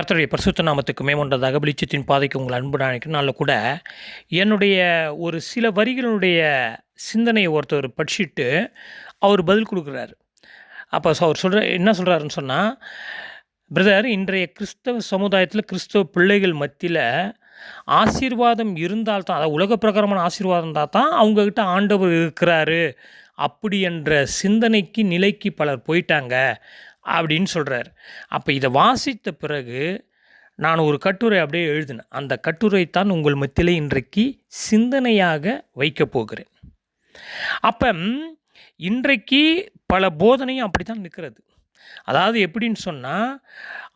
கர்த்தருடைய பரிசுத்த நாமத்துக்கு மேம்பட்டதாக வெளிச்சத்தின் பாதைக்கு உங்கள் அன்பு நாளைக்கு கூட என்னுடைய ஒரு சில வரிகளுடைய சிந்தனையை ஒருத்தர் படிச்சுட்டு அவர் பதில் கொடுக்குறாரு. அப்போ அவர் என்ன சொல்கிறாருன்னு சொன்னால், பிரதர், இன்றைய கிறிஸ்தவ சமுதாயத்தில் கிறிஸ்தவ பிள்ளைகள் மத்தியில் ஆசீர்வாதம் இருந்தால்தான், அதாவது உலக பிரகாரமான ஆசீர்வாதம் இருந்தால் தான் அவங்கக்கிட்ட ஆண்டவர் இருக்கிறாரு அப்படி என்ற சிந்தனைக்கு நிலைக்கு பலர் போயிட்டாங்க அப்படின்னு சொல்கிறார். அப்போ இதை வாசித்த பிறகு நான் ஒரு கட்டுரை அப்படியே எழுதினேன். அந்த கட்டுரை தான் உங்கள் மத்தியிலே இன்றைக்கு சிந்தனையாக வைக்கப் போகிறேன். அப்போ இன்றைக்கு பல போதனையும் அப்படி தான் நிற்கிறது. அதாவது எப்படின்னு சொன்னால்,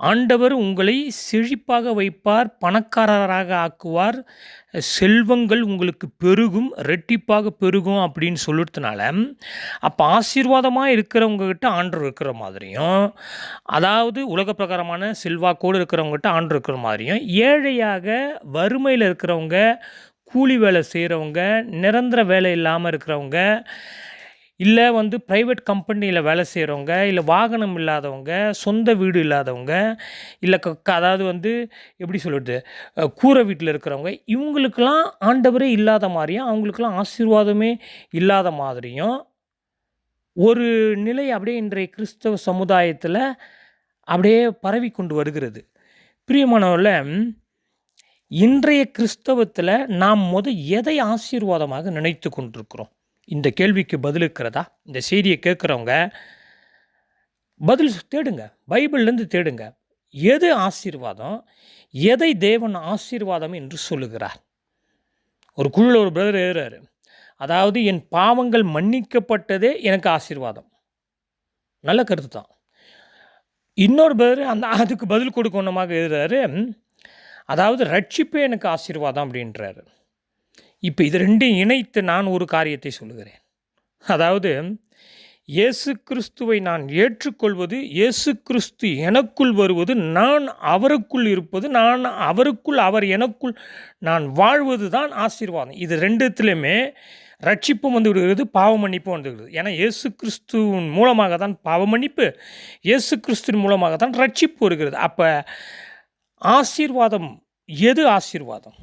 ஆண்டவர் உங்களை செழிப்பாக வைப்பார், பணக்காரராக ஆக்குவார், செல்வங்கள் உங்களுக்கு பெருகும், ரெட்டிப்பாக பெருகும் அப்படின்னு சொல்லிட்டனால, அப்போ ஆசீர்வாதமாக இருக்கிறவங்ககிட்ட ஆண்டவர் இருக்கிற மாதிரியும், அதாவது உலக பிரகாரமான செல்வாக்கோடு இருக்கிறவங்ககிட்ட ஆண்டவர் இருக்கிற மாதிரியும், ஏழையாக வறுமையில் இருக்கிறவங்க, கூலி வேலை செய்கிறவங்க, நிரந்தர வேலை இல்லாமல் இருக்கிறவங்க, இல்லை ப்ரைவேட் கம்பெனியில் வேலை செய்கிறவங்க, இல்லை வாகனம் இல்லாதவங்க, சொந்த வீடு இல்லாதவங்க, இல்லை அதாவது எப்படி சொல்கிறது, கூரை வீட்டில் இருக்கிறவங்க, இவங்களுக்கெல்லாம் ஆண்டவரே இல்லாத மாதிரியும், அவங்களுக்கெல்லாம் ஆசீர்வாதமே இல்லாத மாதிரியும் ஒரு நிலை அப்படியே இன்றைய கிறிஸ்தவ சமுதாயத்தில் அப்படியே பரவி கொண்டு வருகிறது. பிரியமானவர்களே, இன்றைய கிறிஸ்தவத்தில் நாம் எதை ஆசீர்வாதமாக நினைத்து கொண்டிருக்கிறோம்? இந்த கேள்விக்கு பதில் இருக்கிறதா? இந்த செய்தியை கேட்குறவங்க பதில் தேடுங்க, பைபிள்லேருந்து தேடுங்க. எது ஆசீர்வாதம், எதை தேவன் ஆசீர்வாதம் என்று சொல்லுகிறார்? ஒரு குழுவில் ஒரு பிரதர் எழுதுறாரு, அதாவது என் பாவங்கள் மன்னிக்கப்பட்டதே எனக்கு ஆசீர்வாதம். நல்ல கருத்து தான். இன்னொரு பிரதர் அதுக்கு பதில் கொடுக்கணுமாக எழுதுறாரு, அதாவது ரட்சிப்பே எனக்கு ஆசீர்வாதம் அப்படின்றாரு. இப்போ இது ரெண்டையும் இணைத்து நான் ஒரு காரியத்தை சொல்லுகிறேன். அதாவது இயேசு கிறிஸ்துவை நான் ஏற்றுக்கொள்வது, இயேசு கிறிஸ்து எனக்குள் வருவது, நான் அவருக்குள் இருப்பது, நான் அவருக்குள் அவர் எனக்குள் நான் வாழ்வது தான் ஆசீர்வாதம். இது ரெண்டுத்துலேயுமே ரட்சிப்பும் விடுகிறது, பாவ மன்னிப்பும் விடுகிறது. ஏன்னா இயேசு கிறிஸ்துவின் மூலமாக தான் பாவ மன்னிப்பு, இயேசு கிறிஸ்துவின் மூலமாக தான் ரட்சிப்பு வருகிறது. அப்போ ஆசீர்வாதம் எது? ஆசீர்வாதம்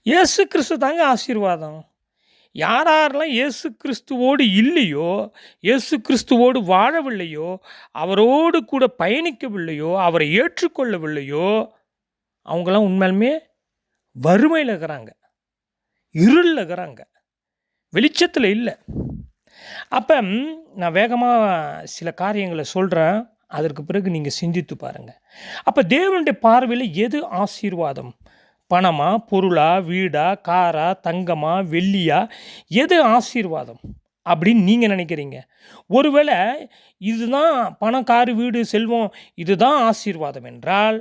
இயேசு கிறிஸ்து தாங்க ஆசீர்வாதம். யாரெல்லாம் இயேசு கிறிஸ்துவோடு இல்லையோ, இயேசு கிறிஸ்துவோடு வாழவில்லையோ, அவரோடு கூட பயணிக்கவில்லையோ, அவரை ஏற்றுக்கொள்ளவில்லையோ, அவங்களாம் உண்மையிலுமே வறுமையில் இருக்கிறாங்க, இருளில் இருக்கிறாங்க, வெளிச்சத்தில் இல்லை. அப்போ நான் வேகமாக சில காரியங்களை சொல்கிறேன், அதற்கு பிறகு நீங்கள் சிந்தித்து பாருங்கள். அப்போ தேவனுடைய பார்வையில் எது ஆசீர்வாதம்? பணமா, பொருளா, வீடா, காரா, தங்கமா, வெள்ளியா, எது ஆசீர்வாதம் அப்படின்னு நீங்கள் நினைக்கிறீங்க? ஒருவேளை இதுதான் பணம், காரு, வீடு, செல்வம் இதுதான் ஆசீர்வாதம் என்றால்,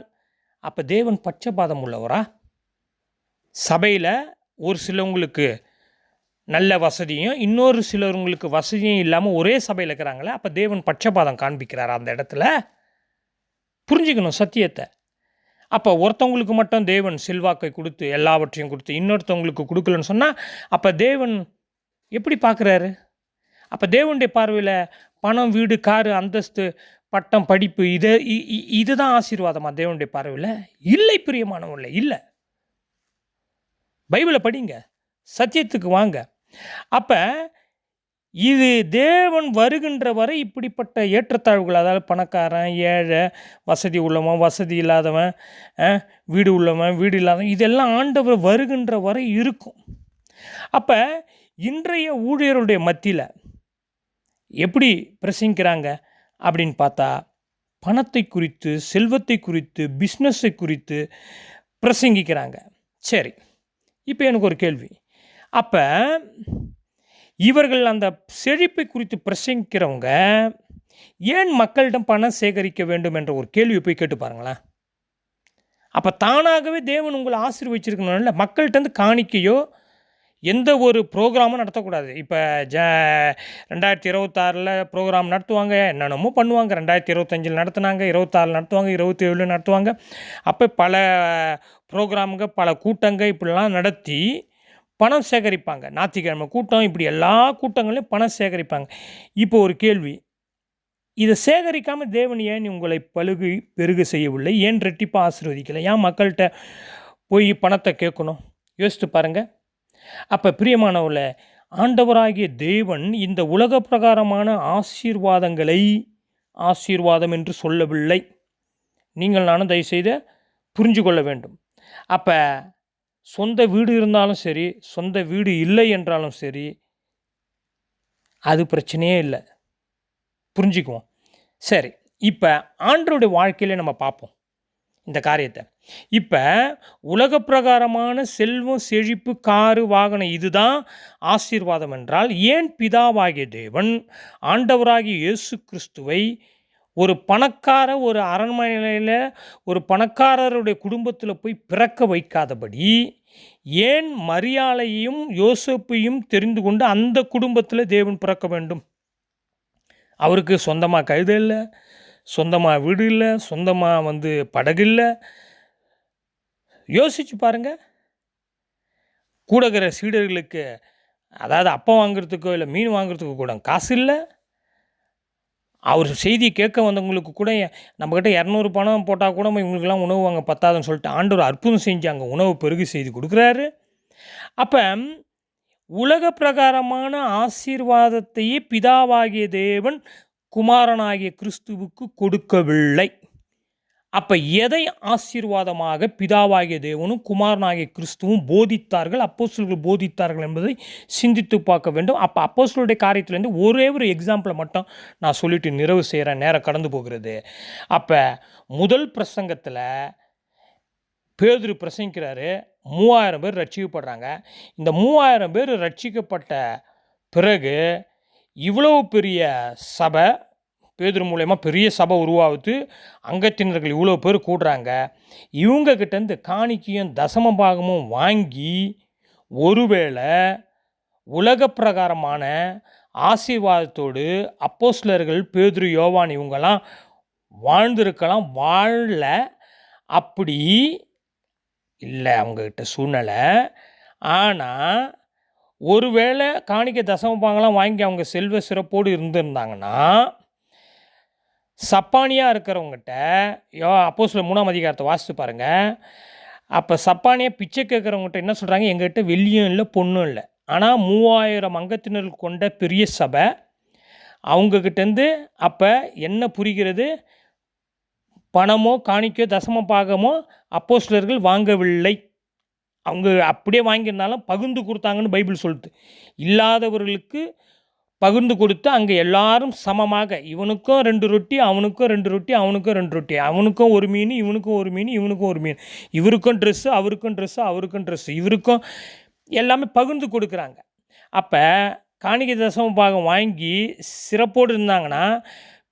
அப்போ தேவன் பட்சபாதம் உள்ளவரா? சபையில் ஒரு சிலவங்களுக்கு நல்ல வசதியும், இன்னொரு சிலவங்களுக்கு வசதியும் இல்லாமல் ஒரே சபையில் இருக்கிறாங்களே, அப்போ தேவன் பட்சபாதம் காண்பிக்கிறார் அந்த இடத்துல? புரிஞ்சுக்கணும் சத்தியத்தை. அப்போ ஒருத்தவங்களுக்கு மட்டும் தேவன் செல்வாக்கை கொடுத்து எல்லாவற்றையும் கொடுத்து இன்னொருத்தவங்களுக்கு கொடுக்கலன்னு சொன்னால், அப்போ தேவன் எப்படி பார்க்குறாரு? அப்போ தேவனுடைய பார்வையில் பணம், வீடு, காரு, அந்தஸ்து, பட்டம், படிப்பு இதுதான் ஆசீர்வாதமா தேவனுடைய பார்வையில்? இல்லை பிரியமானவங்களே, இல்லை. பைபிளை படிங்க, சத்தியத்துக்கு வாங்க. அப்போ இது தேவன் வருகின்ற வரை இப்படிப்பட்ட ஏற்றத்தாழ்வுகள், அதாவது பணக்காரன், ஏழை, வசதி உள்ளவன், வசதி இல்லாதவன், வீடு உள்ளவன், வீடு இல்லாதவன், இதெல்லாம் ஆண்டவர் வருகின்ற வரை இருக்கும். அப்போ இன்றைய ஊழியருடைய மத்தியில் எப்படி பிரசங்கிக்கிறாங்க அப்படின்னு பார்த்தா, பணத்தை குறித்து, செல்வத்தை குறித்து, பிஸ்னஸை குறித்து பிரசங்கிக்கிறாங்க. சரி, இப்போ எனக்கு ஒரு கேள்வி. அப்போ இவர்கள் அந்த செழிப்பை குறித்து பிரசங்கிக்கிறவங்க ஏன் மக்களிடம் பணம் சேகரிக்க வேண்டும் என்ற ஒரு கேள்வியை போய் கேட்டு பாருங்களேன். அப்போ தானாகவே தேவன் உங்களை ஆசீர்வதிச்சிருக்கணும் இல்லை? மக்கள்கிட்ட காணிக்கையோ எந்த ஒரு ப்ரோக்ராமும் நடத்தக்கூடாது. இப்போ 2026 ப்ரோக்ராம் நடத்துவாங்க, என்னென்னமோ பண்ணுவாங்க. 2025 நடத்துனாங்க, 26 நடத்துவாங்க, 27 நடத்துவாங்க. அப்போ பல ப்ரோக்ராமுங்க, பல கூட்டங்க இப்படிலாம் நடத்தி பணம் சேகரிப்பாங்க. ஞாயிற்றுக்கிழமை கூட்டம், இப்படி எல்லா கூட்டங்களையும் பணம் சேகரிப்பாங்க. இப்போ ஒரு கேள்வி, இதை சேகரிக்காமல் தேவன் ஏன் உங்களை பெருக செய்யவில்லை? ஏன் ரெட்டிப்பாக ஆசீர்வதிக்கலை? ஏன் மக்கள்கிட்ட போய் பணத்தை கேட்கணும்? யோசித்து பாருங்கள். அப்போ பிரியமானவர்கள, ஆண்டவராகிய தேவன் இந்த உலக பிரகாரமான ஆசீர்வாதங்களை ஆசீர்வாதம் என்று சொல்லவில்லை. நீங்கள் நானும் தயவுசெய்து புரிஞ்சு கொள்ள வேண்டும். அப்போ சொந்த வீடு இருந்தாலும் சரி, சொந்த வீடு இல்லை என்றாலும் சரி, அது பிரச்சனையே இல்லை. புரிஞ்சுக்குவோம். சரி, இப்போ ஆண்டவருடைய வாழ்க்கையில நம்ம பார்ப்போம் இந்த காரியத்தை. இப்போ உலக பிரகாரமான செல்வம், செழிப்பு, காரு, வாகனம் இதுதான் ஆசீர்வாதம் என்றால், ஏன் பிதாவாகிய தேவன் ஆண்டவராகிய இயேசு கிறிஸ்துவை ஒரு ஒரு அரண்மனையில் ஒரு பணக்காரருடைய குடும்பத்தில் போய் பிறக்க வைக்காதபடி, ஏன் மரியாளையும் யோசேப்பையும் தெரிந்து கொண்டு அந்த குடும்பத்தில் தேவன் பிறக்க வேண்டும்? அவருக்கு சொந்தமாக கழுதை இல்லை, சொந்தமாக வீடு இல்லை, சொந்தமாக படகு இல்லை. யோசிச்சு பாருங்கள். கூடகிற சீடர்களுக்கு, அதாவது அப்பம் வாங்குறதுக்கோ இல்லை மீன் வாங்குறதுக்கோ கூட காசு இல்லை. அவர் செய்தியை கேட்க வந்தவங்களுக்கு கூட நம்மக்கிட்ட 200 பணம் போட்டால் கூட இவங்களுக்கெல்லாம் உணவு வாங்க பத்தாதுன்னு சொல்லிட்டு ஆண்டவர் அற்புதம் செஞ்சாங்க, உணவு பெருகு செய்து கொடுக்குறாரு. அப்போ உலக பிரகாரமான ஆசீர்வாதத்தையே பிதாவாகிய தேவன் குமாரனாகிய கிறிஸ்துவுக்கு கொடுக்கவில்லை. அப்போ எதை ஆசீர்வாதமாக பிதாவாகிய தேவனும் குமாரனாகிய கிறிஸ்துவும் போதித்தார்கள், அப்போஸ்தலர்கள் போதித்தார்கள் என்பதை சிந்தித்து பார்க்க வேண்டும். அப்போ அப்போஸ்தலருடைய காரியத்திலேருந்து ஒரே ஒரு எக்ஸாம்பிளை மட்டும் நான் சொல்லிட்டு நிறைவு செய்கிறேன், நேரம் கடந்து போகிறது. அப்போ முதல் பிரசங்கத்தில் பேதுரு பிரசங்கிக்கிறாரு, 3000 பேர் ரட்சிக்கப்படுறாங்க. இந்த 3000 பேர் ரட்சிக்கப்பட்ட பிறகு இவ்வளோ பெரிய சபை, பேதுரு மூலயமா பெரிய சபை உருவாகுது, அங்கத்தினர்கள் இவ்வளோ பேர் கூடுறாங்க. இவங்கக்கிட்டேருந்து காணிக்கையும் தசம பாகமும் வாங்கி ஒருவேளை உலக பிரகாரமான ஆசீர்வாதத்தோடு அப்போஸ்தலர்கள் பேதுரு, யோவான் இவங்கெல்லாம் வாழ்ந்திருக்கலாம். வாழல, அப்படி இல்லை அவங்கக்கிட்ட சூழ்நிலை. ஆனால் ஒருவேளை காணிக்கை தசம பாகம்லாம் வாங்கி அவங்க செல்வ சிறப்போடு இருந்திருந்தாங்கன்னா, சப்பானியாக இருக்கிறவங்ககிட்ட அப்போஸ்தலர் 3ஆம் அதிகாரத்தை வாசித்து பாருங்கள். அப்போ சப்பானியாக பிச்சை கேட்குறவங்ககிட்ட என்ன சொல்கிறாங்க? எங்கள்கிட்ட வெள்ளியும் இல்லை, பொண்ணும் இல்லை. ஆனால் 3000 அங்கத்தினர்கள் கொண்ட பெரிய சபை, அவங்கக்கிட்டேருந்து அப்போ என்ன புரிகிறது? பணமோ காணிக்கையோ தசம பாகமோ அப்போஸ்தலர்கள் வாங்கவில்லை. அவங்க அப்படியே வாங்கியிருந்தாலும் பகிர்ந்து கொடுத்தாங்கன்னு பைபிள் சொல்லுது. இல்லாதவர்களுக்கு பகிர்ந்து கொடுத்து அங்கே எல்லாரும் சமமாக, இவனுக்கும் 2 ரொட்டி, அவனுக்கும் 2 ரொட்டி, அவனுக்கும் 2 ரொட்டி, அவனுக்கும் ஒரு மீன், இவனுக்கும் ஒரு மீன், இவனுக்கும் ஒரு மீன், இவருக்கும் ட்ரெஸ்ஸு, அவருக்கும் ட்ரெஸ்ஸு, அவருக்கும் ட்ரெஸ்ஸு, இவருக்கும் எல்லாமே பகிர்ந்து கொடுக்குறாங்க. அப்போ காணிக்கை தசம பாகம் வாங்கி சிறப்போடு இருந்தாங்கன்னா,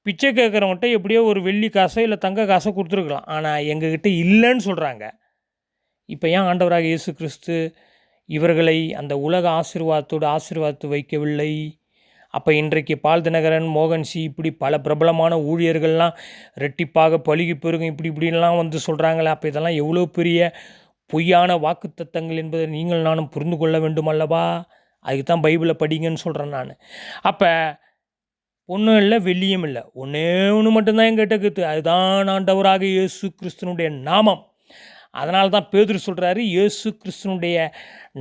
பிச்சை கேட்குறவங்கள்ட்ட எப்படியோ ஒரு வெள்ளி காசோ இல்லை தங்க காசோ கொடுத்துருக்கலாம். ஆனால் எங்ககிட்ட இல்லைன்னு சொல்கிறாங்க. இப்போ ஏன் ஆண்டவராக இயேசு கிறிஸ்து இவர்களை அந்த உலக ஆசீர்வாதத்தை வைக்கவில்லை? அப்போ இன்றைக்கு பால் தினகரன், மோகன்சி, இப்படி பல பிரபலமான ஊழியர்கள்லாம் ரெட்டிப்பாக பழுகி பெருகும் இப்படிலாம் சொல்கிறாங்களே. அப்போ இதெல்லாம் எவ்வளோ பெரிய பொய்யான வாக்குத்தத்தங்கள் என்பதை நீங்கள் நானும் புரிந்து கொள்ள வேண்டும் அல்லவா? அதுக்கு தான் பைபிளை படிங்கன்னு சொல்கிறேன் நான். அப்போ ஒன்றும் இல்லை, வெள்ளியும் இல்லை, ஒன்றே ஒன்று மட்டும்தான் எங்கிட்ட இருக்குது, அதுதான் ஆண்டவராக இயேசு கிறிஸ்துனுடைய நாமம். அதனால தான் பேதுரு சொல்கிறாரு, இயேசு கிறிஸ்துனுடைய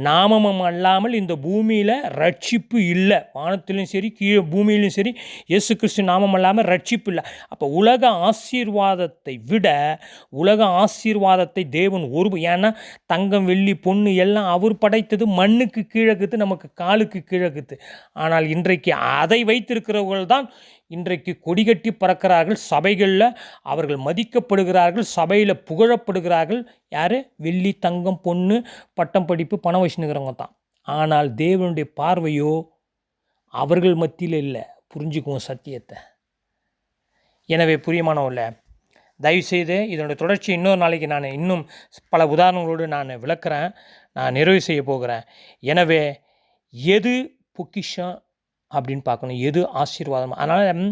நாமம் அல்லாமல் இந்த பூமியில் ரட்சிப்பு இல்லை. வானத்திலும் சரி கீழே பூமியிலும் சரி இயேசு கிறிஸ்து நாமம் அல்லாமல் ரட்சிப்பு இல்லை. அப்போ உலக ஆசீர்வாதத்தை விட உலக ஆசீர்வாதத்தை தேவன் ஏன்னா தங்கம் வெள்ளி பொண்ணு எல்லாம் அவர் படைத்தது மண்ணுக்கு கீழக்குது, நமக்கு காலுக்கு கீழக்குது. ஆனால் இன்றைக்கு அதை வைத்திருக்கிறவர்கள் தான் இன்றைக்கு கொடிகட்டி பறக்கிறார்கள். சபைகளில் அவர்கள் மதிக்கப்படுகிறார்கள், சபையில் புகழப்படுகிறார்கள். யார்? வெள்ளி, தங்கம், பொண்ணு, பட்டம் படிப்பு, பணம் வச்சுனுக்கிறவங்க தான். ஆனால் தேவனுடைய பார்வையோ அவர்கள் மத்தியில் இல்லை. புரிஞ்சுக்குவோம் சத்தியத்தை. எனவே பிரியமானவர்களே, தயவுசெய்து இதனுடைய தொடர்ச்சி இன்னொரு நாளைக்கு நான் இன்னும் பல உதாரணங்களோடு நான் விளக்குறேன், நான் நிறைவு செய்ய போகிறேன். எனவே எது பொக்கிஷம் அப்படின்னு பார்க்கணும், எது ஆசீர்வாதம். அதனால்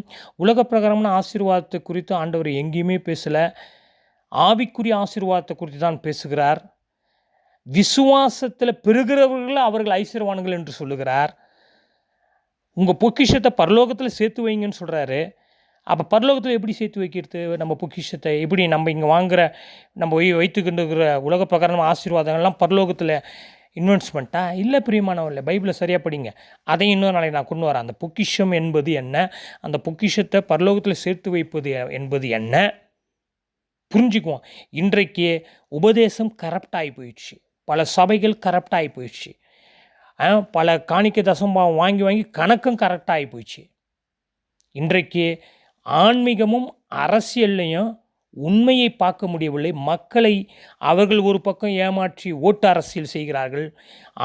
உலக பிரகாரமான ஆசீர்வாதத்தை குறித்து ஆண்டவர் எங்கேயுமே பேசலை. ஆவிக்குரிய ஆசீர்வாதத்தை குறித்து தான் பேசுகிறார். விசுவாசத்தில் பெறுகிறவர்கள் அவர்கள் ஐஸ்வர்யவான்கள் என்று சொல்லுகிறார். உங்கள் பொக்கிஷத்தை பரலோகத்தில் சேர்த்து வைங்கன்னு சொல்கிறாரு. அப்போ பரலோகத்தில் எப்படி சேர்த்து வைக்கிறது? நம்ம பொக்கிஷத்தை எப்படி நம்ம இங்கே வாங்குகிற நம்ம வைத்துக்கிட்டு இருக்கிற உலக பிரகாரமான ஆசீர்வாதங்கள்லாம் பரலோகத்தில் இன்வெஸ்ட்மெண்ட்டா? இல்லை பிரியமானவர்களே, பைபிளை சரியாக படிங்க. அதையும் இன்னொரு நாளைக்கு நான் கொண்டு வரேன். அந்த பொக்கிஷம் என்பது என்ன, அந்த பொக்கிஷத்தை பரலோகத்தில் சேர்த்து வைப்பது என்பது என்ன புரிஞ்சுக்குவோம். இன்றைக்கு உபதேசம் கரப்டாகி போயிடுச்சு, பல சபைகள் கரப்டாகி போயிடுச்சு, பல காணிக்கை தசம்பாவம் வாங்கி வாங்கி கணக்கும் கரெக்டாகி போயிடுச்சு. இன்றைக்கு ஆன்மீகமும் அரசியல்லையும் உண்மையை பார்க்க முடியவில்லை. மக்களை அவர்கள் ஒரு பக்கம் ஏமாற்றி ஓட்டு அரசியல் செய்கிறார்கள்.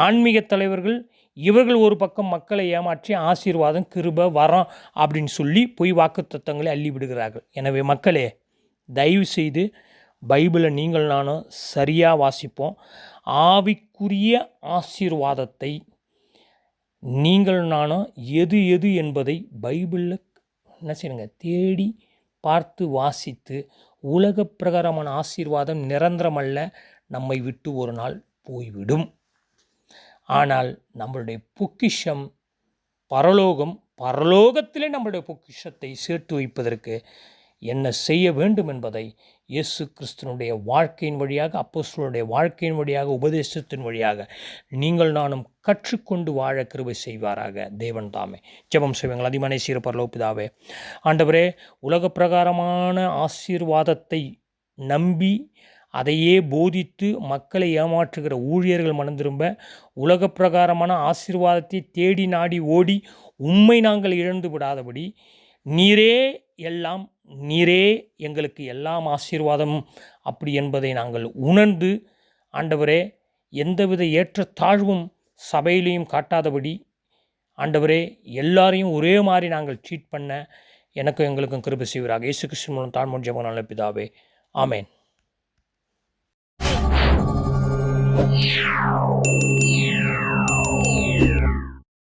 ஆன்மீக தலைவர்கள் இவர்கள் ஒரு பக்கம் மக்களை ஏமாற்றி ஆசீர்வாதம், கிருபை, வரம் அப்படின்னு சொல்லி பொய் வாக்குத்தத்தங்களை அள்ளி விடுகிறார்கள். எனவே மக்களே, தயவு செய்து பைபிளை நீங்கள் நானும் சரியாக வாசிப்போம். ஆவிக்குரிய ஆசீர்வாதத்தை நீங்கள் நானும் எது எது என்பதை பைபிளில் என்ன செய்யுங்க, தேடி பார்த்து வாசித்து, உலக பிரகாரமான ஆசீர்வாதம் நிரந்தரமல்ல, நம்மை விட்டு ஒரு நாள் போய்விடும். ஆனால் நம்மளுடைய பொக்கிஷம் பரலோகம். பரலோகத்திலே நம்மளுடைய பொக்கிஷத்தை சேர்த்து வைப்பதற்கு என்ன செய்ய வேண்டும் என்பதை இயேசு கிறிஸ்துவனுடைய வாழ்க்கையின் வழியாக, அப்போஸ்தலருடைய வாழ்க்கையின் வழியாக, உபதேசத்தின் வழியாக நீங்கள் நானும் கற்றுக்கொண்டு வாழ கிருபை செய்வாராக தேவன் தாமே. ஜெபம் செய்வாங்கள். அதிமனை சீர பரலோக பிதாவே, ஆண்டவரே, உலக பிரகாரமான ஆசீர்வாதத்தை நம்பி அதையே போதித்து மக்களை ஏமாற்றுகிற ஊழியர்கள் மனம் திரும்ப, உலக பிரகாரமான ஆசீர்வாதத்தை தேடி நாடி ஓடி உம்மை நாங்கள் இழந்து விடாதபடி, நீரே எல்லாம், நீரே எங்களுக்கு எல்லாம் ஆசீர்வாதமும் அப்படி என்பதை நாங்கள் உணர்ந்து, ஆண்டவரே, எந்தவித ஏற்றத்தாழ்வும் சபையிலையும் காட்டாதபடி, ஆண்டவரே, எல்லாரையும் ஒரே மாதிரி நாங்கள் ட்ரீட் பண்ண எனக்கும் எங்களுக்கும் கிருபை செய்வீராக. இயேசு கிறிஸ்து மூலம் தாழ்மொழி ஜெபம் நல்ல பிதாவே, ஆமேன்.